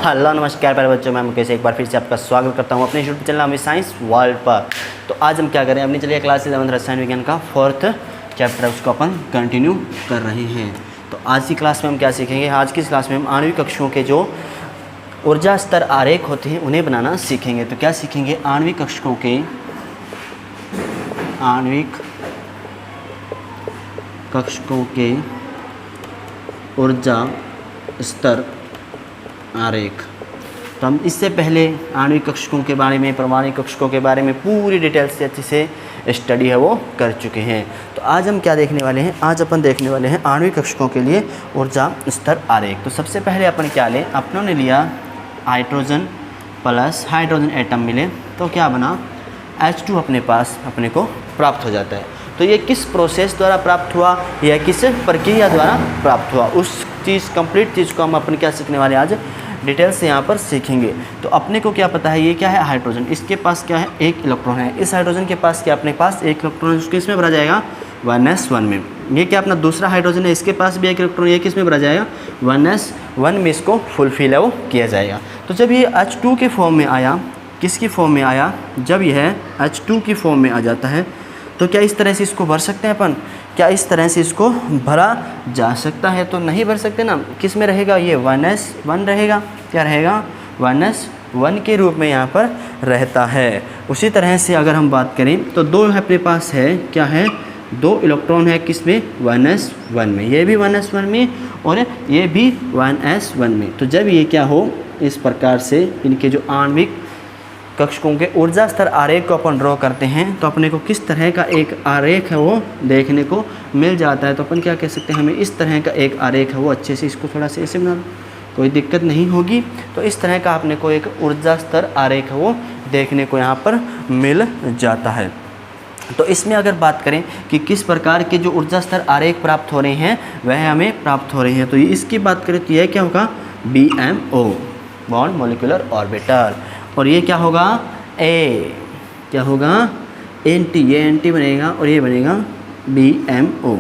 Hello नमस्कार प्यारे बच्चों, मैं मुकेश एक बार फिर से आपका स्वागत करता हूं अपने YouTube channel Amit science world पर। तो आज हम क्या करें, अपनी चलिए क्लास 11 रसायन विज्ञान का 4th चैप्टर है, उसको अपन कंटिन्यू कर रहे हैं। तो आज की क्लास में हम क्या सीखेंगे, आज की क्लास में हम आणविक कक्षों के जो ऊर्जा स्तर आरेख होते हैं उन्हें बनाना सीखेंगे। तो क्या सीखेंगे, आणविक कक्षों के ऊर्जा स्तर आरेख। तो हम इससे पहले आणविक कक्षकों के बारे में, परमाणु कक्षकों के बारे में पूरी डिटेल से अच्छे से स्टडी है वो कर चुके हैं। तो आज हम क्या देखने वाले हैं, आज अपन देखने वाले हैं आणविक कक्षकों के लिए ऊर्जा स्तर आरेख। तो सबसे पहले अपन क्या लें, अपनों ने लिया हाइड्रोजन प्लस हाइड्रोजन एटम मिले तो क्या बना, H2 अपने पास अपने को प्राप्त हो जाता है। तो ये किस प्रोसेस द्वारा प्राप्त हुआ या किस प्रक्रिया द्वारा प्राप्त हुआ, उस चीज़ कंप्लीट चीज़ को हम अपन क्या सीखने वाले आज डिटेल से यहाँ पर सीखेंगे। तो अपने को क्या पता है, ये क्या है हाइड्रोजन, इसके पास क्या है एक इलेक्ट्रॉन है। इस हाइड्रोजन के पास क्या अपने पास एक इलेक्ट्रॉन है, उसको इसमें भरा जाएगा 1s1 में। ये क्या अपना दूसरा हाइड्रोजन है, इसके पास भी एक इलेक्ट्रॉन, ये किस में भरा जाएगा 1s1 में, इसको फुलफिल है वो किया जाएगा। तो जब ये H2 के फॉर्म में आया, किसकी फॉर्म में आया, जब यह H2 की फॉर्म में आ जाता है तो क्या इस तरह से इसको भर सकते हैं अपन, क्या इस तरह से इसको भरा जा सकता है, तो नहीं भर सकते ना। किस में रहेगा, ये 1s1 रहेगा, क्या रहेगा 1s1 के रूप में यहाँ पर रहता है। उसी तरह से अगर हम बात करें तो दो अपने पास है, क्या है, दो इलेक्ट्रॉन है किसमें 1s1 में, ये भी 1s1 में और ये भी 1s1 में। तो जब ये क्या हो, इस प्रकार से इनके जो आणविक कक्षकों के ऊर्जा स्तर आरेख को अपन ड्रॉ करते हैं तो अपने को किस तरह का एक आरेख है वो देखने को मिल जाता है। तो अपन क्या कह सकते हैं, हमें इस तरह का एक आरेख है वो अच्छे से, इसको थोड़ा सा ऐसे बना लो, कोई दिक्कत नहीं होगी। तो इस तरह का अपने को एक ऊर्जा स्तर आरेख है वो देखने को यहाँ पर मिल जाता है। तो इसमें अगर बात करें कि किस प्रकार के जो ऊर्जा स्तर आरेख प्राप्त हो रहे हैं वह हमें प्राप्त हो रहे हैं, तो ये इसकी बात करें तो यह क्या होगा BMO, बॉन्ड मोलिकुलर ऑर्बिटल, और ये क्या होगा ए, क्या होगा NT, ये NT बनेगा और ये बनेगा BMO।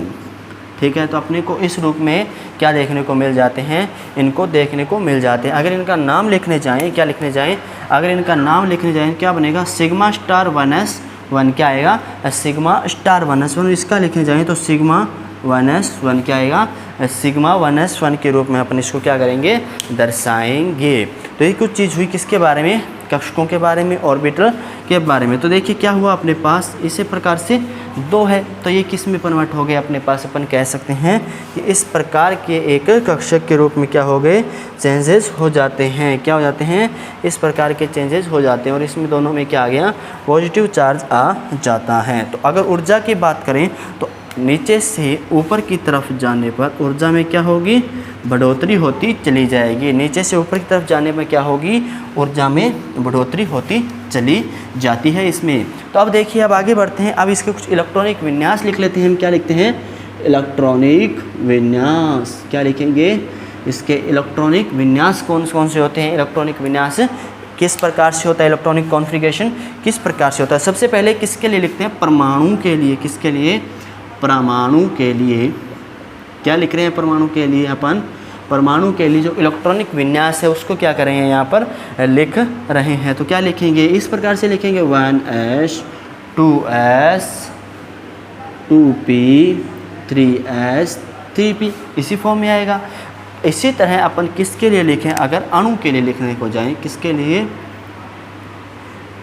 ठीक है, तो अपने को इस रूप में क्या देखने को मिल जाते हैं, इनको देखने को मिल जाते हैं। अगर इनका नाम लिखने जाएं, क्या लिखने जाएं, अगर इनका नाम लिखने जाएं क्या बनेगा, सिग्मा स्टार 1s1 क्या आएगा, सिग्मा स्टार 1s1। इसका लिखने जाएं तो सिग्मा 1s1 क्या आएगा, सिग्मा 1s1 के रूप में अपन इसको क्या करेंगे, दर्शाएंगे। तो ये कुछ चीज़ हुई किसके बारे में, कक्षकों के बारे में, ऑर्बिटल के बारे में। तो देखिए क्या हुआ अपने पास, इसी प्रकार से दो है तो ये किस में कन्वर्ट हो गए अपने पास, अपन कह सकते हैं कि इस प्रकार के एक कक्षक के रूप में क्या हो गए, चेंजेस हो जाते हैं। क्या हो जाते हैं, इस प्रकार के चेंजेस हो जाते हैं और इसमें दोनों में क्या आ गया, पॉजिटिव चार्ज आ जाता है। तो अगर ऊर्जा की बात करें तो नीचे से ऊपर की तरफ जाने पर ऊर्जा में क्या होगी, बढ़ोतरी होती चली जाएगी। नीचे से ऊपर की तरफ जाने पर क्या होगी, ऊर्जा में बढ़ोतरी होती चली जाती है इसमें। तो अब देखिए, अब आगे बढ़ते हैं, अब इसके कुछ इलेक्ट्रॉनिक विन्यास लिख लेते हैं। हम क्या लिखते हैं, इलेक्ट्रॉनिक विन्यास, क्या लिखेंगे, इसके इलेक्ट्रॉनिक विन्यास कौन कौन से होते हैं, इलेक्ट्रॉनिक विन्यास किस प्रकार से होता है, इलेक्ट्रॉनिक कॉन्फ़िगरेशन किस प्रकार से होता है। सबसे पहले किसके लिए लिखते हैं, परमाणु के लिए। किसके लिए, परमाणु के लिए। क्या लिख रहे हैं, परमाणु के लिए अपन, परमाणु के लिए जो इलेक्ट्रॉनिक विन्यास है उसको क्या करेंगे यहाँ पर लिख रहे हैं। तो क्या लिखेंगे, इस प्रकार से लिखेंगे 1s 2s 2p 3s 3p, इसी फॉर्म में आएगा। इसी तरह अपन किसके लिए लिखें, अगर अणु के लिए लिखने को जाएं, किसके लिए,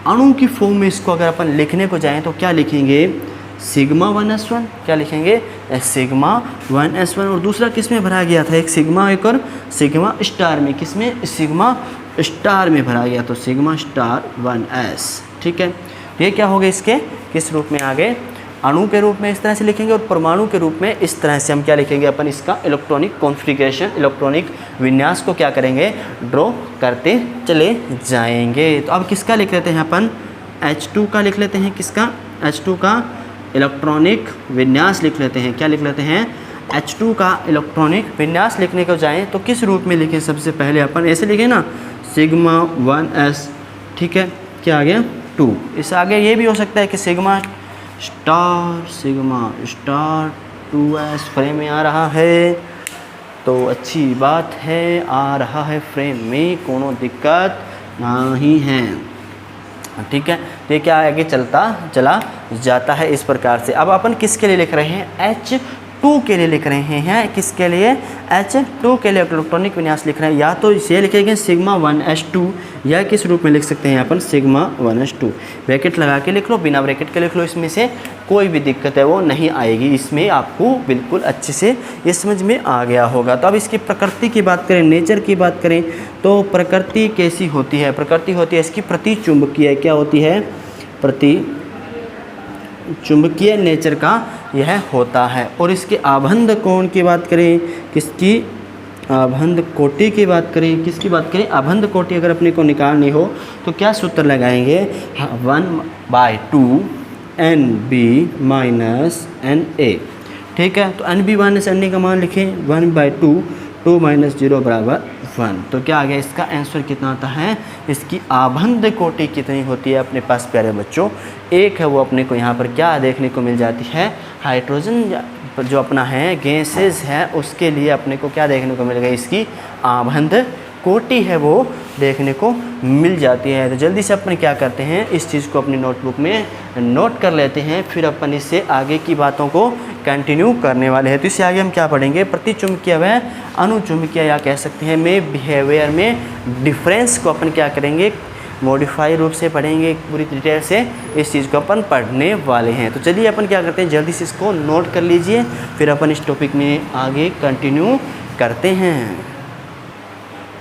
अणु की फॉर्म में इसको अगर अपन लिखने को जाएं तो क्या लिखेंगे, सिग्मा 1s1, क्या लिखेंगे, सिग्मा 1s1। और दूसरा किस में भरा गया था, एक सिग्मा, एक और सिग्मा स्टार में, किस में, सिग्मा स्टार में भरा गया, तो सिग्मा स्टार 1s। ठीक है, ये क्या हो गए, इसके किस रूप में आ गए, अणु के रूप में इस तरह से लिखेंगे, और परमाणु के रूप में इस तरह से हम क्या लिखेंगे, अपन इसका इलेक्ट्रॉनिक कॉन्फ़िगरेशन, इलेक्ट्रॉनिक विन्यास को क्या करेंगे, ड्रॉ करते चले जाएंगे। तो अब किसका लिख लेते हैं अपन, H2 का लिख लेते हैं, किसका, H2 का इलेक्ट्रॉनिक विन्यास लिख लेते हैं। क्या लिख लेते हैं, H2 का इलेक्ट्रॉनिक विन्यास लिखने को जाएं तो किस रूप में लिखें, सबसे पहले अपन ऐसे लिखें ना, सिग्मा 1s, ठीक है, क्या आ गया 2। इससे आगे ये भी हो सकता है कि सिग्मा स्टार 2s फ्रेम में आ रहा है, तो अच्छी बात है, आ रहा है फ्रेम में, कोनो दिक्कत नहीं है। ठीक है, तो ये क्या आगे चला जाता है इस प्रकार से। अब अपन किसके लिए लिख रहे हैं, H2 के लिए लिख रहे हैं। किसके लिए, H2 के लिए इलेक्ट्रॉनिक विन्यास लिख रहे हैं। या तो इसे लिखेंगे सिग्मा 1s2 या किस रूप में लिख सकते हैं अपन सिग्मा 1s2। ब्रैकेट लगा के लिख लो, बिना ब्रैकेट के लिख लो, इसमें से कोई भी दिक्कत है वो नहीं आएगी। इसमें आपको बिल्कुल अच्छे से ये समझ में आ गया होगा। तो अब इसकी प्रकृति की बात करें, नेचर की बात करें, तो प्रकृति कैसी होती है। प्रकृति होती है इसकी प्रतिचुंबकीय। क्या होती है, प्रति चुंबकीय नेचर का यह होता है। और इसके आबंध कोण की बात करें, किसकी, आबंध कोटि की बात करें, किसकी बात करें, आबंध कोटि अगर अपने को निकालनी हो तो क्या सूत्र लगाएंगे, 1/2 NB माइनस NA। ठीक है, तो NB माइनस NA का मान लिखें 1/2, 2 - 0 = 1। तो क्या आ गया, इसका आंसर कितना आता है, इसकी आबंध कोटि कितनी होती है अपने पास प्यारे बच्चों, एक है। वो अपने को यहाँ पर क्या देखने को मिल जाती है, हाइड्रोजन जो अपना है गैसेस है उसके लिए अपने को क्या देखने को मिल गई, इसकी आबंध कोटि है वो देखने को मिल जाती है। तो जल्दी से अपन क्या करते हैं, इस चीज़ को अपनी नोटबुक में नोट कर लेते हैं, फिर अपन इससे आगे की बातों को कंटिन्यू करने वाले हैं। तो इससे आगे हम क्या पढ़ेंगे, प्रतिचुंबकीय व अनुचुंबकीय या कह सकते हैं में बिहेवियर में डिफरेंस को अपन क्या करेंगे, मॉडिफाई रूप से पढ़ेंगे, पूरी डिटेल से इस चीज़ को अपन पढ़ने वाले हैं। तो चलिए अपन क्या करते हैं, जल्दी से इसको नोट कर लीजिए, फिर अपन इस टॉपिक में आगे कंटिन्यू करते हैं।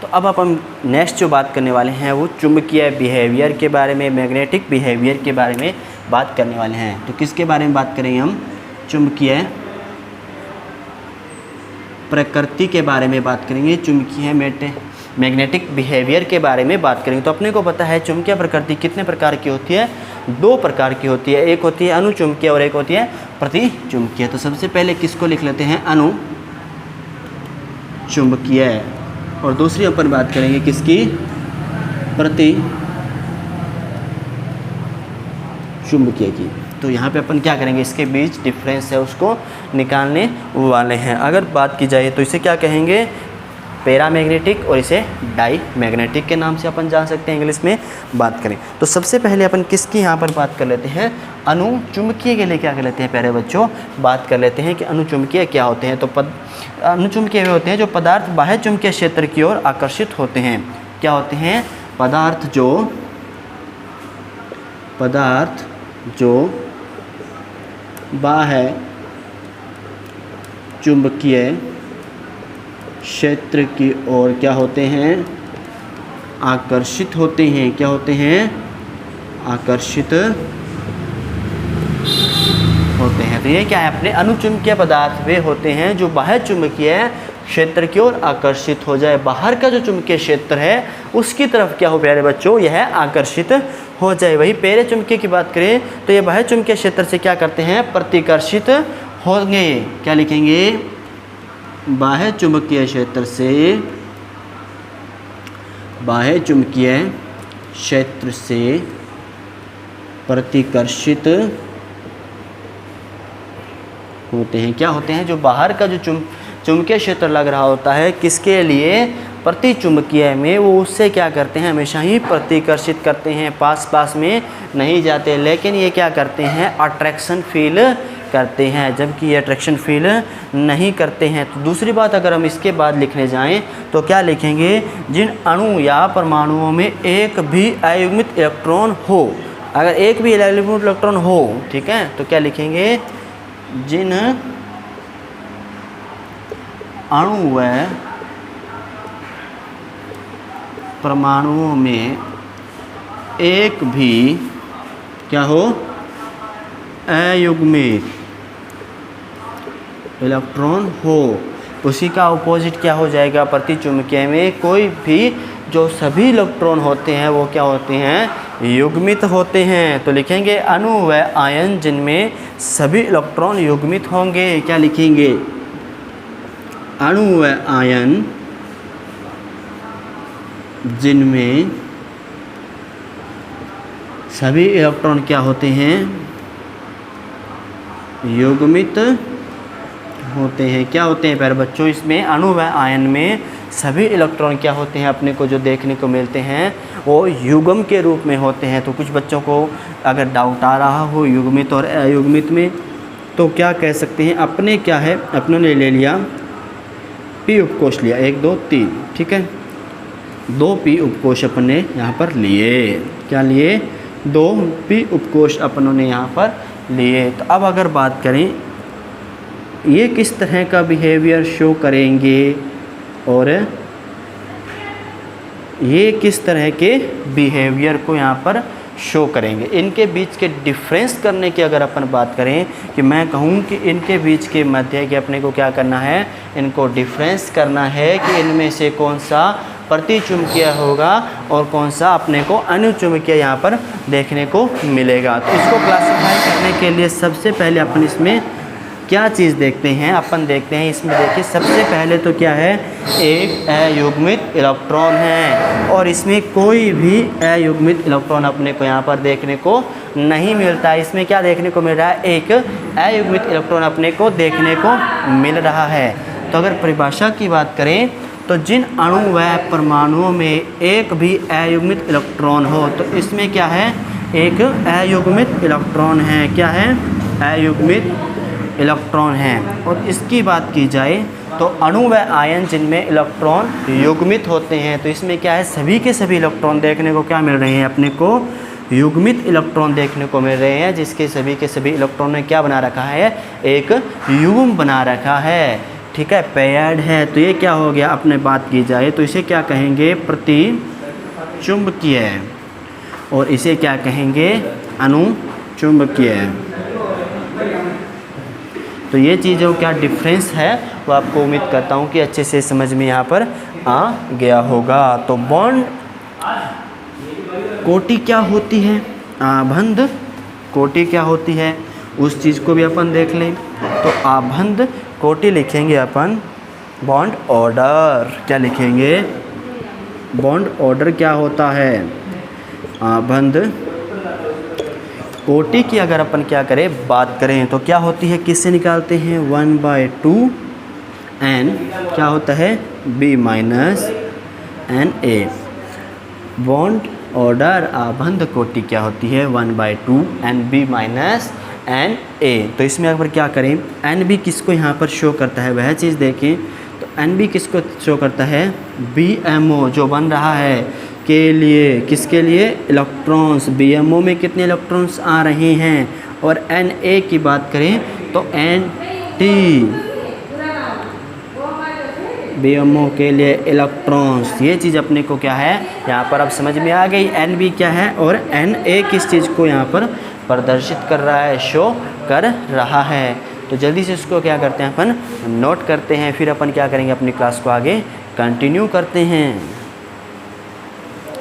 तो अब अपन नेक्स्ट जो बात करने वाले हैं वो चुंबकीय बिहेवियर के बारे में, मैग्नेटिक बिहेवियर के बारे में बात करने वाले हैं। तो किसके बारे में बात करेंगे हम, चुंबकीय प्रकृति के बारे में बात करेंगे, चुंबकीय मैग्नेटिक बिहेवियर के बारे में बात करेंगे। तो अपने को पता है चुंबकीय प्रकृति कितने प्रकार की होती है, 2 प्रकार की होती है, एक होती है अनुचुंबकीय और एक होती है प्रतिचुंबकीय। तो सबसे पहले किसको लिख लेते हैं, अनुचुंबकीय, और दूसरी अपन बात करेंगे किसकी, प्रतिचुंबकीय की। तो यहाँ पे अपन क्या करेंगे, इसके बीच डिफरेंस है उसको निकालने वाले हैं। अगर बात की जाए तो इसे क्या कहेंगे, पैरामैग्नेटिक, और इसे डाई मैग्नेटिक के नाम से अपन जान सकते हैं इंग्लिश में बात करें। तो सबसे पहले अपन किसकी यहाँ पर बात कर लेते हैं, अनुचुंबकीय के लिए क्या कर लेते हैं प्यारे बच्चों, बात कर लेते हैं कि अनुचुंबकीय क्या होते हैं। तो अनुचुंबकीय वे होते हैं जो पदार्थ बाह्य चुंबकीय क्षेत्र की ओर आकर्षित होते हैं। क्या होते हैं, पदार्थ जो बाह्य चुंबकीय क्षेत्र की ओर क्या होते हैं, आकर्षित होते हैं। क्या होते हैं, आकर्षित होते हैं। तो ये क्या है, अपने अनुचुंबकीय पदार्थ वे होते हैं जो बाह्य चुंबकीय क्षेत्र की ओर आकर्षित हो जाए। बाहर का जो चुंबकीय क्षेत्र है उसकी तरफ क्या हो प्यारे बच्चों, यह आकर्षित हो जाए। वही पैरे चुंबकीय की बात करें तो ये बाह्य चुंबकीय क्षेत्र से क्या करते हैं, प्रतिकर्षित होंगे। क्या लिखेंगे, बाह्य चुंबकीय क्षेत्र से, बाह्य चुंबकीय क्षेत्र से प्रतिकर्षित होते हैं। क्या होते हैं, जो बाहर का जो चुंबकीय क्षेत्र लग रहा होता है किसके लिए, प्रतिचुंबकीय में, वो उससे क्या करते हैं, हमेशा ही प्रतिकर्षित करते हैं, पास में नहीं जाते। लेकिन ये क्या करते हैं, अट्रैक्शन फील करते हैं, जबकि ये अट्रैक्शन फील नहीं करते हैं। तो दूसरी बात अगर हम इसके बाद लिखने जाएं तो क्या लिखेंगे, जिन अणु या परमाणुओं में एक भी अयुग्मित इलेक्ट्रॉन हो, अगर एक भी अयुग्मित इलेक्ट्रॉन हो, ठीक है, तो क्या लिखेंगे, जिन अणु व परमाणुओं में एक भी क्या हो, अयुग्मित इलेक्ट्रॉन हो। उसी का अपोजिट क्या हो जाएगा, प्रतिचुंबकीय में कोई भी जो सभी इलेक्ट्रॉन होते हैं वो क्या होते हैं, युग्मित होते हैं। तो लिखेंगे अणु व आयन जिनमें सभी इलेक्ट्रॉन युग्मित होंगे। क्या लिखेंगे, अणु व आयन जिनमें सभी इलेक्ट्रॉन क्या होते हैं, युग्मित होते हैं। क्या होते हैं प्यारे बच्चों, इसमें अणु व आयन में सभी इलेक्ट्रॉन क्या होते हैं अपने को जो देखने को मिलते हैं वो युग्म के रूप में होते हैं। तो कुछ बच्चों को अगर डाउट आ रहा हो युग्मित और अयुग्मित में, तो क्या कह सकते हैं, अपने क्या है, अपनों ने ले लिया पी उपकोष लिया 1 2 3, ठीक है, 2 पी उपकोष अपने यहाँ पर लिए। क्या लिए? 2 पी उपकोष अपनों ने यहाँ पर लिए। तो अब अगर बात करें ये किस तरह का बिहेवियर शो करेंगे और ये किस तरह के बिहेवियर को यहाँ पर शो करेंगे, इनके बीच के डिफरेंस करने की अगर अपन बात करें कि मैं कहूँ कि इनके बीच के मध्य के अपने को क्या करना है, इनको डिफरेंस करना है कि इनमें से कौन सा प्रतिचुंबकीय होगा और कौन सा अपने को अनुचुंबकीय यहाँ पर देखने को मिलेगा। तो इसको क्लासिफाई करने के लिए सबसे पहले अपन इसमें क्या चीज़ देखते हैं, अपन देखते हैं इसमें, देखिए सबसे पहले तो क्या है, एक अयुग्मित इलेक्ट्रॉन है और इसमें कोई भी अयुग्मित इलेक्ट्रॉन अपने को यहाँ पर देखने को नहीं मिलता है। इसमें क्या देखने को मिल रहा है, एक अयुग्मित इलेक्ट्रॉन अपने को देखने को मिल रहा है। तो अगर परिभाषा की बात करें तो जिन अणु व परमाणुओं में एक भी अयुग्मित इलेक्ट्रॉन हो तो इसमें क्या है, एक अयुग्मित इलेक्ट्रॉन है। क्या है? अयुग्मित इलेक्ट्रॉन है। और इसकी बात की जाए तो अणु व आयन जिनमें इलेक्ट्रॉन युग्मित होते हैं तो इसमें क्या है, सभी के सभी इलेक्ट्रॉन देखने को क्या मिल रहे हैं, अपने को युग्मित इलेक्ट्रॉन देखने को मिल रहे हैं, जिसके सभी के सभी इलेक्ट्रॉन ने क्या बना रखा है, एक युग्म बना रखा है, ठीक है, पेयर्ड है। तो ये क्या हो गया, अपने बात की जाए तो इसे क्या कहेंगे, प्रतिचुंबकीय, और इसे क्या कहेंगे, अनुचुंबकीय। तो ये चीज़ों क्या डिफरेंस है वो आपको उम्मीद करता हूँ कि अच्छे से समझ में यहाँ पर आ गया होगा। तो बॉन्ड कोटि क्या होती है, आबंध कोटि क्या होती है, उस चीज़ को भी अपन देख लें। तो आबंध कोटि लिखेंगे अपन बॉन्ड ऑर्डर। क्या लिखेंगे, बॉन्ड ऑर्डर क्या होता है, आबंध कोटि की अगर अपन क्या करें बात करें तो क्या होती है, किससे निकालते हैं, 1/2 n क्या होता है, b minus N A. Bond order आबंध कोटि क्या होती है, 1/2 n b minus N A. तो इसमें अगर क्या करें, एन बी किसको यहाँ पर शो करता है वह चीज़ देखें। तो एन बी किसको शो करता है, बी एम ओ जो बन रहा है के लिए, किसके लिए, इलेक्ट्रॉन्स। बी एम ओ में कितने इलेक्ट्रॉन्स आ रहे हैं। और एन ए की बात करें तो N T B M O के लिए इलेक्ट्रॉन्स। ये चीज़ अपने को क्या है यहाँ पर अब समझ में आ गई, एन बी क्या है और एन ए किस चीज़ को यहाँ पर प्रदर्शित कर रहा है, शो कर रहा है। तो जल्दी से इसको क्या करते हैं अपन नोट करते हैं, फिर अपन क्या करेंगे अपनी क्लास को आगे कंटिन्यू करते हैं।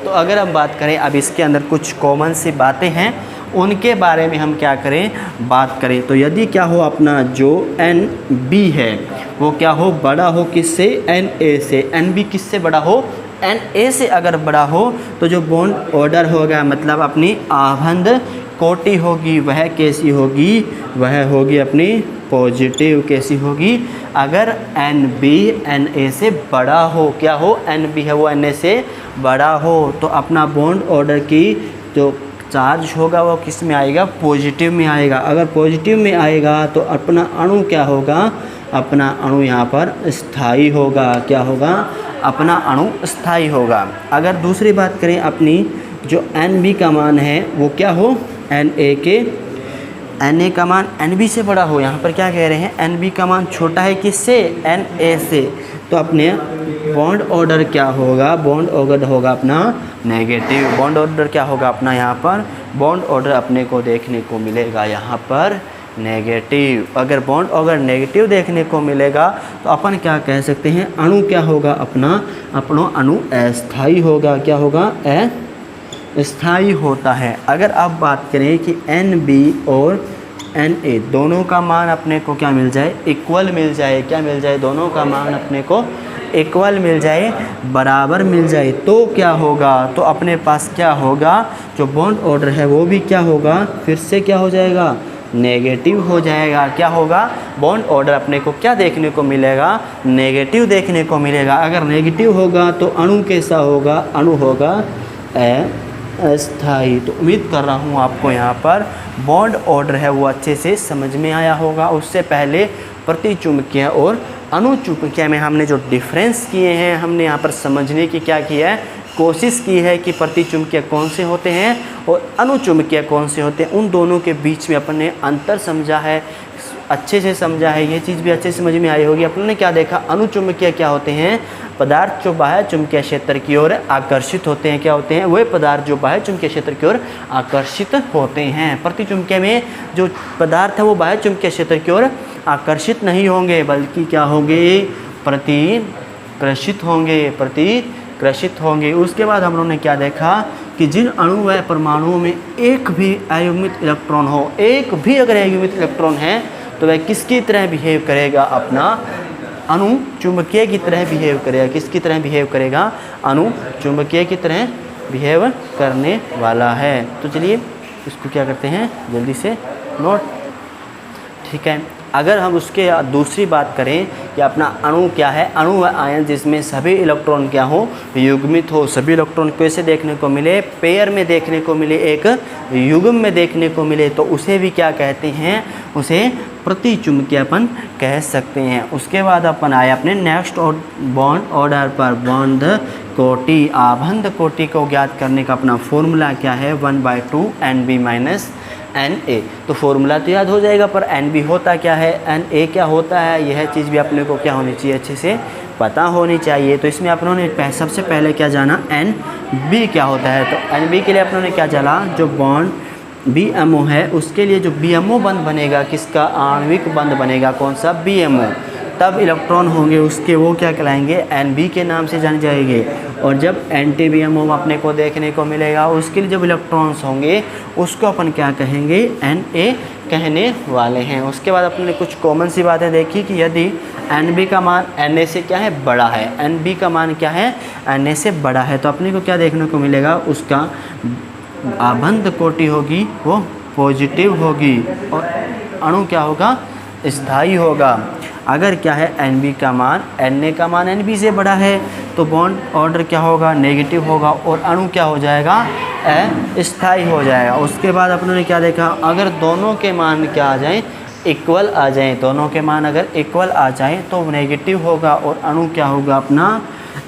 तो अगर हम बात करें अब इसके अंदर कुछ कॉमन सी बातें हैं उनके बारे में हम क्या करें बात करें। तो यदि क्या हो अपना जो एन बी है वो क्या हो, बड़ा हो किससे, एन ए से। एन बी किससे बड़ा हो, एन ए से अगर बड़ा हो तो जो बॉन्ड ऑर्डर होगा मतलब अपनी आबंध कोटि होगी वह कैसी होगी, वह होगी अपनी पॉजिटिव। कैसी होगी, अगर एन बी एन ए से बड़ा हो, क्या हो, एन बी है वो एन ए से बड़ा हो तो अपना बॉन्ड ऑर्डर की जो चार्ज होगा वो किस में आएगा, पॉजिटिव में आएगा। अगर पॉजिटिव में आएगा तो अपना अणु क्या होगा, अपना अणु यहाँ पर स्थायी होगा। क्या होगा, अपना अणु स्थायी होगा। अगर दूसरी बात करें अपनी जो एन बी का मान है वो क्या हो, एन ए के, एन ए का मान एन बी से बड़ा हो। यहाँ पर क्या कह रहे हैं, एन बी का मान छोटा है किससे, एन ए से। तो अपने बॉन्ड ऑर्डर क्या होगा, बॉन्ड ऑर्डर होगा अपना नेगेटिव। बॉन्ड ऑर्डर क्या होगा अपना, यहाँ पर बॉन्ड ऑर्डर अपने को देखने को मिलेगा यहाँ पर नेगेटिव। अगर बॉन्ड ऑर्डर नेगेटिव देखने को मिलेगा तो अपन क्या कह सकते हैं, अणु क्या होगा अपना अणु अस्थायी होगा। क्या होगा, स्थायी होता है। अगर आप बात करें कि एन बी और एन ए दोनों का मान अपने को क्या मिल जाए, इक्वल मिल जाए। क्या मिल जाए, दोनों का मान अपने को इक्वल मिल जाए, बराबर मिल जाए तो क्या होगा, तो अपने पास क्या होगा, जो बॉन्ड ऑर्डर है वो भी क्या होगा, फिर से क्या हो जाएगा, नेगेटिव हो जाएगा। क्या होगा? बॉन्ड ऑर्डर अपने को क्या देखने को मिलेगा? नेगेटिव देखने को मिलेगा। अगर नेगेटिव होगा तो अणु कैसा होगा? अणु होगा अस्थायी। तो उम्मीद कर रहा हूँ आपको यहाँ पर बॉन्ड ऑर्डर है वो अच्छे से समझ में आया होगा। उससे पहले प्रतिचुंबकीय और अणुचुंबकीय में हमने जो डिफरेंस किए हैं, हमने यहाँ पर समझने की क्या किया है, कोशिश की है कि प्रतिचुंबकीय कौन से होते हैं और अणुचुंबकीय कौन से होते हैं। उन दोनों के बीच में अपन ने अंतर समझा है, अच्छे से समझा है। ये चीज़ भी अच्छे से समझ में आई होगी। अपन ने क्या देखा? अणुचुंबकीय क्या होते हैं? पदार्थ जो बाह्य चुंबकीय क्षेत्र की ओर आकर्षित होते हैं। क्या होते हैं? वे पदार्थ जो बाह्य चुंबकीय क्षेत्र की ओर आकर्षित होते हैं। प्रतिचुंबकीय में जो पदार्थ है वो बाह्य चुंबकीय क्षेत्र की ओर आकर्षित नहीं होंगे, बल्कि क्या होंगे? प्रतिकृषित होंगे, प्रतिकृषित होंगे। उसके बाद हम लोगों ने क्या देखा कि जिन अणु व परमाणुओं में एक भी अयुग्मित इलेक्ट्रॉन हो, एक भी अगर अयुग्मित इलेक्ट्रॉन है तो वह किसकी तरह बिहेव करेगा? अपना अणु चुंबकीय की तरह बिहेव करेगा। किसकी तरह बिहेव करेगा? अणु चुंबकीय की तरह बिहेव करने वाला है। तो चलिए इसको क्या करते हैं, जल्दी से नोट। ठीक है, अगर हम उसके दूसरी बात करें कि अपना अणु क्या है, अणु व आयन जिसमें सभी इलेक्ट्रॉन क्या हो? युग्मित हो। सभी इलेक्ट्रॉन कैसे देखने को मिले? पेयर में देखने को मिले, एक युग्म में देखने को मिले, तो उसे भी क्या कहते हैं? उसे प्रतिचुंबकीयपन कह सकते हैं। उसके बाद अपन आए अपने नेक्स्ट बॉन्ड ऑर्डर पर। बॉन्ड कोटि, आबंध कोटि को ज्ञात करने का अपना फॉर्मूला क्या है? 1/2 NB माइनस Na। तो फॉर्मूला तो याद हो जाएगा, पर NB होता क्या है, Na क्या होता है, यह चीज़ भी अपने को क्या होनी चाहिए? अच्छे से पता होनी चाहिए। तो इसमें अपनों ने सबसे पहले क्या जाना? NB क्या होता है। तो NB के लिए अपनों ने क्या जाना? जो बॉन्ड BMO है उसके लिए जो BMO बंध बनेगा, किसका? आणविक बंध बनेगा। कौन सा? BMO। तब इलेक्ट्रॉन होंगे उसके, वो क्या कहलाएंगे? NB के नाम से जाने जाएंगे। और जब एंटी BMO अपने को देखने को मिलेगा, उसके लिए जब इलेक्ट्रॉन्स होंगे उसको अपन क्या कहेंगे? Na कहने वाले हैं। उसके बाद अपने ने कुछ कॉमन सी बातें देखी कि यदि NB का मान Na से क्या है? बड़ा है। NB का मान क्या है? Na से बड़ा है। तो अपने को क्या देखने को मिलेगा? उसका आबंध कोटि होगी वो पॉजिटिव होगी और अणु क्या होगा? स्थायी होगा। अगर क्या है? NB का मान, Na का मान NB से बड़ा है तो बॉन्ड ऑर्डर क्या होगा? नेगेटिव होगा और अणु क्या हो जाएगा? अस्थायी हो जाएगा। उसके बाद अपनों ने क्या देखा? अगर दोनों के मान क्या आ जाएं? इक्वल आ जाएं। दोनों के मान अगर इक्वल आ जाएं तो नेगेटिव होगा और अणु क्या होगा? अपना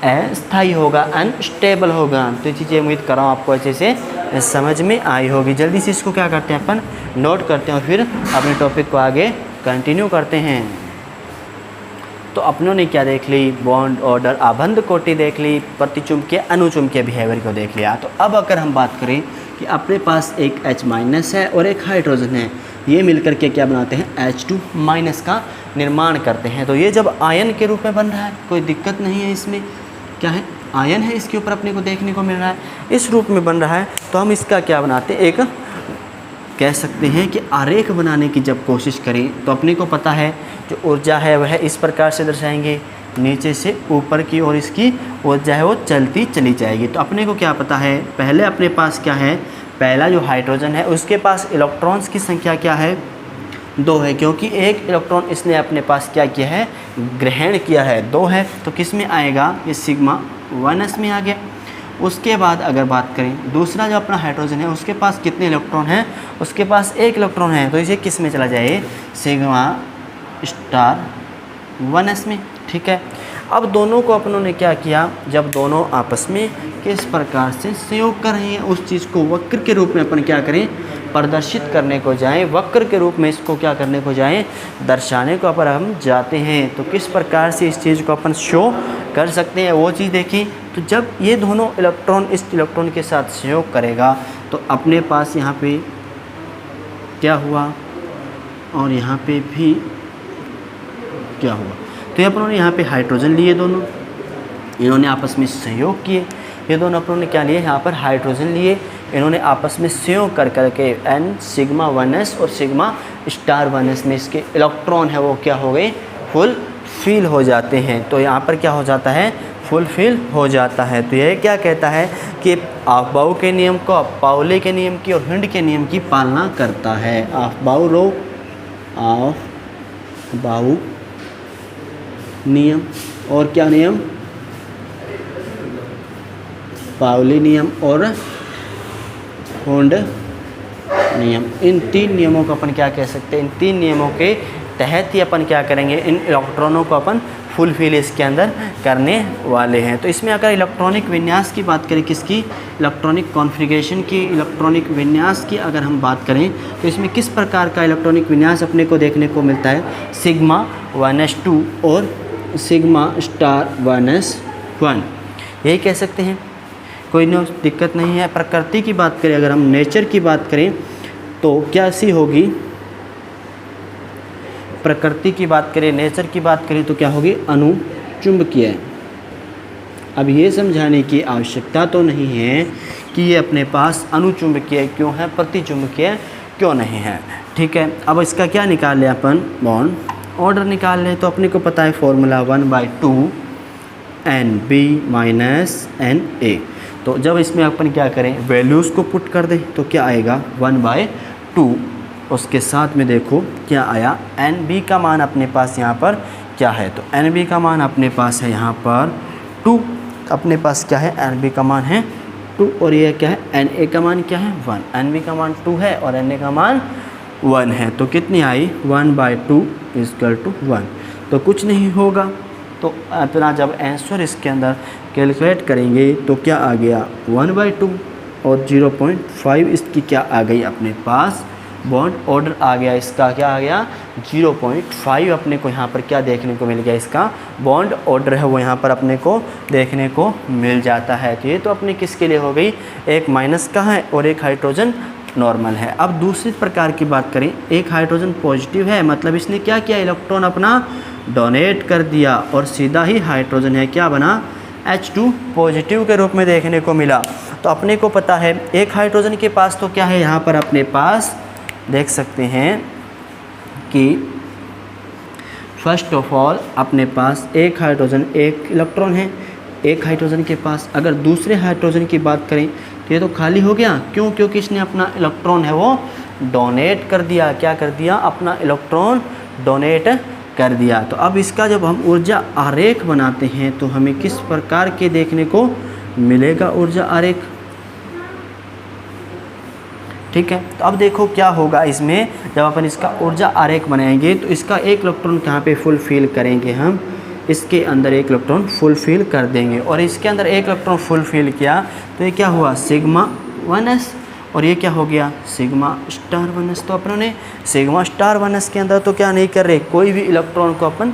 अस्थायी होगा, अनस्टेबल होगा। तो ये चीज़ें उम्मीद कर रहा हूँ आपको अच्छे से समझ में आई होगी। जल्दी से इसको क्या करते हैं अपन? नोट करते हैं और फिर अपने टॉपिक को आगे कंटिन्यू करते हैं। तो अपनों ने क्या देख ली? बॉन्ड ऑर्डर, आबंध कोटि देख ली, प्रतिचुंबकीय अणुचुंबकीय बिहेवियर को देख लिया। तो अब अगर हम बात करें कि अपने पास एक H- है और एक हाइड्रोजन है, ये मिलकर के क्या बनाते हैं? H2- का निर्माण करते हैं। तो ये जब आयन के रूप में बन रहा है, कोई दिक्कत नहीं है इसमें। क्या है? आयन है, इसके ऊपर अपने को देखने को मिल रहा है, इस रूप में बन रहा है। तो हम इसका क्या बनाते हैं? एक कह सकते हैं कि आरेख बनाने की जब कोशिश करें तो अपने को पता है जो ऊर्जा है वह इस प्रकार से दर्शाएंगे, नीचे से ऊपर की ओर इसकी ऊर्जा है वो चलती चली जाएगी। तो अपने को क्या पता है? पहले अपने पास क्या है? पहला जो हाइड्रोजन है उसके पास इलेक्ट्रॉन्स की संख्या क्या है? 2 है, क्योंकि एक इलेक्ट्रॉन इसने अपने पास क्या किया है? ग्रहण किया है। 2 है तो किस में आएगा? ये σ1s में आ गया। उसके बाद अगर बात करें दूसरा जो अपना हाइड्रोजन है उसके पास कितने इलेक्ट्रॉन हैं? उसके पास 1 इलेक्ट्रॉन है, तो इसे किस में चला जाए? σ1s में। ठीक है, अब दोनों को अपनों ने क्या किया? जब दोनों आपस में किस प्रकार से संयोग कर रहे हैं उस चीज़ को वक्र के रूप में अपन क्या करें? प्रदर्शित करने को जाएं, वक्र के रूप में इसको क्या करने को जाएं? दर्शाने को अपन हम जाते हैं। तो किस प्रकार से इस चीज़ को अपन शो कर सकते हैं वो चीज़ देखी। तो जब ये दोनों इलेक्ट्रॉन इस इलेक्ट्रॉन के साथ संयोग करेगा तो अपने पास यहाँ पे क्या हुआ और यहाँ पे भी क्या हुआ? तो ये अपनों ने यहाँ पे हाइड्रोजन लिए, दोनों इन्होंने आपस में सहयोग किए। ये दोनों अपनों ने क्या लिए? यहाँ पर हाइड्रोजन लिए, इन्होंने आपस में संयोग कर करके N1s और σ1s में इसके इलेक्ट्रॉन है वो क्या हो गए? फुल फिल हो जाते हैं। तो यहाँ पर क्या हो जाता है? फुलफिल हो जाता है। तो यह क्या कहता है कि ऑफ-बाउ के नियम को, पाउली के नियम की और हिंड के नियम की पालना करता है। ऑफ-बाउ लो, ऑफ-बाउ नियम और क्या नियम, पाउली नियम और हिंड नियम। इन 3 नियमों को अपन क्या कह सकते हैं, इन 3 नियमों के तहत ही अपन क्या करेंगे, इन इलेक्ट्रॉनों को अपन फुलफिल इसके अंदर करने वाले हैं। तो इसमें अगर इलेक्ट्रॉनिक विन्यास की बात करें, किसकी, इलेक्ट्रॉनिक कॉन्फ़िगरेशन की, इलेक्ट्रॉनिक विन्यास की अगर हम बात करें तो इसमें किस प्रकार का इलेक्ट्रॉनिक विन्यास अपने को देखने को मिलता है, सिग्मा 1s2 और सिग्मा स्टार 1s1, यही कह सकते हैं, कोई दिक्कत नहीं है। प्रकृति की बात करें, अगर हम नेचर की बात करें तो क्या सी होगी, प्रकृति की बात करें, नेचर की बात करें तो क्या होगी, अनुचुंबकीय। अब ये समझाने की आवश्यकता तो नहीं है कि ये अपने पास अनुचुंबकीय क्यों है, प्रतिचुंबकीय क्यों नहीं है, ठीक है। अब इसका क्या निकाल लें अपन, बॉन्ड ऑर्डर निकाल लें। तो अपने को पता है फॉर्मूला 1/2 NB - NA। तो जब इसमें अपन क्या करें, वैल्यूज़ को पुट कर दें तो क्या आएगा 1/2, उसके साथ में देखो क्या आया, NB का मान अपने पास यहाँ पर क्या है, तो NB का मान अपने पास है यहाँ पर 2, अपने पास क्या है, NB का मान है 2 और ये क्या है, Na का मान क्या है 1, NB का मान 2 है और Na का मान 1 है। तो कितनी आई 1/2 = 1, तो कुछ नहीं होगा। तो अपना जब आंसर इसके अंदर कैलकुलेट करेंगे तो क्या आ गया 1/2 और 0.5 इसकी क्या आ गई अपने पास, बॉन्ड ऑर्डर आ गया, इसका क्या आ गया 0.5 अपने को यहाँ पर क्या देखने को मिल गया, इसका बॉन्ड ऑर्डर है वो यहाँ पर अपने को देखने को मिल जाता है। तो ये तो अपने किसके लिए हो गई, एक माइनस का है और एक हाइड्रोजन नॉर्मल है। अब दूसरी प्रकार की बात करें, एक हाइड्रोजन पॉजिटिव है, मतलब इसने क्या किया, इलेक्ट्रॉन अपना डोनेट कर दिया और सीधा ही हाइड्रोजन है क्या बना, H2 पॉजिटिव के रूप में देखने को मिला। तो अपने को पता है एक हाइड्रोजन के पास तो क्या है, यहाँ पर अपने पास देख सकते हैं कि फर्स्ट ऑफ ऑल अपने पास एक हाइड्रोजन एक इलेक्ट्रॉन है, एक हाइड्रोजन के पास। अगर दूसरे हाइड्रोजन की बात करें तो ये तो खाली हो गया, क्यों, क्योंकि इसने अपना इलेक्ट्रॉन है वो डोनेट कर दिया, क्या कर दिया, अपना इलेक्ट्रॉन डोनेट कर दिया। तो अब इसका जब हम ऊर्जा आरेख बनाते हैं तो हमें किस प्रकार के देखने को मिलेगा ऊर्जा आरेख, ठीक है। तो अब देखो क्या होगा इसमें, जब अपन इसका ऊर्जा आरेख बनाएंगे तो इसका एक इलेक्ट्रॉन कहाँ पे फुलफिल करेंगे, हम इसके अंदर एक इलेक्ट्रॉन फुलफिल कर देंगे और इसके अंदर एक इलेक्ट्रॉन फुलफिल किया तो ये क्या हुआ सिग्मा 1s और ये क्या हो गया सिग्मा स्टार 1s। तो अपनों ने सिग्मा स्टार 1s के अंदर तो क्या नहीं कर रहे, कोई भी इलेक्ट्रॉन को अपन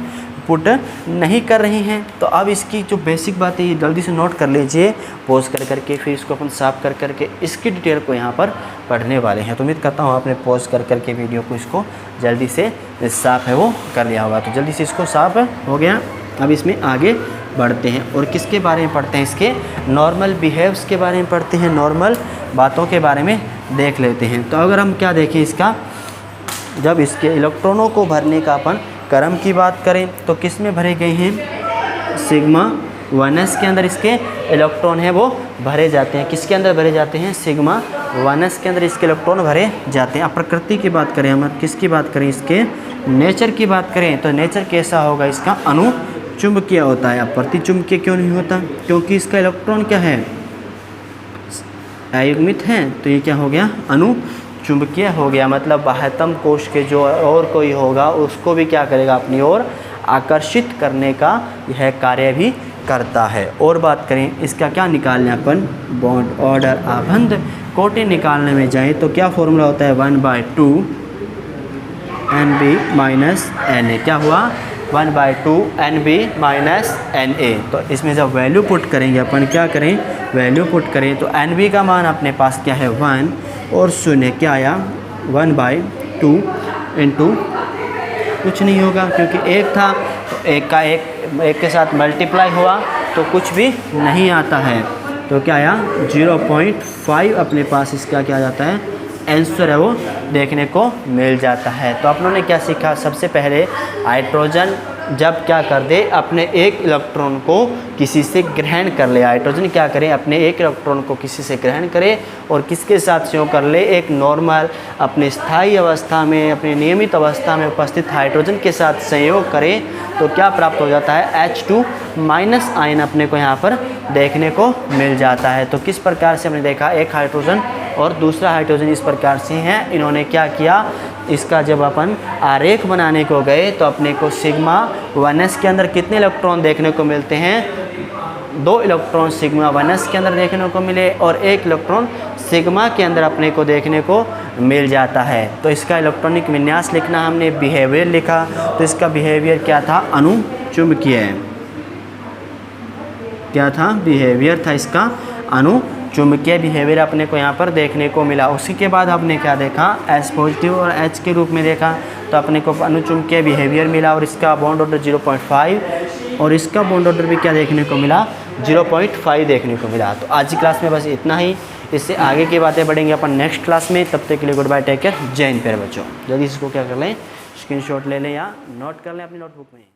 पुट नहीं कर रहे हैं। तो अब इसकी जो बेसिक बात है ये जल्दी से नोट कर लीजिए, पॉज कर करके फिर इसको अपन साफ कर करके इसकी डिटेल को यहाँ पर पढ़ने वाले हैं। तो उम्मीद करता हूँ आपने पॉज कर करके वीडियो को इसको जल्दी से साफ है वो कर लिया होगा। तो जल्दी से इसको साफ हो गया। अब इसमें आगे बढ़ते हैं और किसके बारे में पढ़ते हैं, इसके नॉर्मल बिहेव्स के बारे में पढ़ते हैं, नॉर्मल बातों के बारे में देख लेते हैं। तो अगर हम क्या देखें इसका, जब इसके इलेक्ट्रॉनों को भरने का अपन क्रम की बात करें तो किस में भरे गए हैं, सिग्मा 1s के अंदर इसके इलेक्ट्रॉन है वो भरे जाते हैं। किसके अंदर भरे जाते हैं, सिग्मा 1s के अंदर इसके इलेक्ट्रॉन भरे जाते हैं। अब प्रकृति की बात करें, हम किसकी बात करें, इसके नेचर की बात करें तो नेचर कैसा होगा, इसका अनुचुंबकीय होता है। अब प्रतिचुंबकीय क्यों नहीं होता, क्योंकि इसका इलेक्ट्रॉन क्या है, अयुग्मित है। तो ये क्या हो गया, अनुचुंबकीय हो गया, मतलब बाह्यतम कोश के जो और कोई होगा उसको भी क्या करेगा, अपनी ओर आकर्षित करने का यह कार्य भी करता है। और बात करें इसका क्या निकालने अपन, बॉन्ड ऑर्डर आबंध कोटि निकालने में जाएं तो क्या फॉर्मूला होता है 1/2 NB - Na। क्या हुआ 1/2 NB - Na। तो इसमें जब वैल्यू पुट करेंगे अपन, क्या करें वैल्यू पुट करें तो NB का मान अपने पास क्या है 1 और शून्य क्या आया 1/2 इंटू कुछ नहीं होगा क्योंकि एक था तो एक का एक के साथ मल्टीप्लाई हुआ तो कुछ भी नहीं आता है। तो क्या आया 0.5 अपने पास इसका क्या जाता है आंसर है वो देखने को मिल जाता है। तो अपनों ने क्या सीखा, सबसे पहले हाइड्रोजन जब क्या कर दे, अपने एक इलेक्ट्रॉन को किसी से ग्रहण कर ले। हाइड्रोजन क्या करे, अपने एक इलेक्ट्रॉन को किसी से ग्रहण करे और किसके साथ संयोग कर ले, एक नॉर्मल अपने स्थायी अवस्था में, अपनी नियमित अवस्था में उपस्थित हाइड्रोजन के साथ संयोग करे तो क्या प्राप्त हो जाता है, H2 माइनस आयन अपने को यहाँ पर देखने को मिल जाता है। तो किस प्रकार से हमने देखा, एक हाइड्रोजन और दूसरा हाइड्रोजन इस प्रकार से हैं। इन्होंने क्या किया, इसका जब अपन आरेख बनाने को गए तो अपने को सिग्मा 1s के अंदर कितने इलेक्ट्रॉन देखने को मिलते हैं, 2 इलेक्ट्रॉन सिग्मा 1s के अंदर देखने को मिले और 1 इलेक्ट्रॉन सिग्मा के अंदर अपने को देखने को मिल जाता है। तो इसका इलेक्ट्रॉनिक विन्यास लिखना, हमने बिहेवियर लिखा, तो इसका बिहेवियर क्या था, अणुचुंबकीय। क्या था, बिहेवियर था इसका अणुचुंबकीय बिहेवियर अपने को यहाँ पर देखने को मिला। उसी के बाद हमने क्या देखा, S पॉजिटिव और H के रूप में देखा, तो अपने को अणुचुंबकीय बिहेवियर मिला और इसका बॉन्ड ऑर्डर 0.5 और इसका बॉन्ड ऑर्डर भी क्या देखने को मिला, 0.5 देखने को मिला। तो आज की क्लास में बस इतना ही, इससे आगे की बातें बढ़ेंगे अपन नेक्स्ट क्लास में। तब तक के लिए गुड बाय, टेक केयर, जय हिंद प्यारे बच्चों। जल्दी इसको क्या कर लें, स्क्रीनशॉट ले लें या नोट कर लें अपनी नोटबुक में।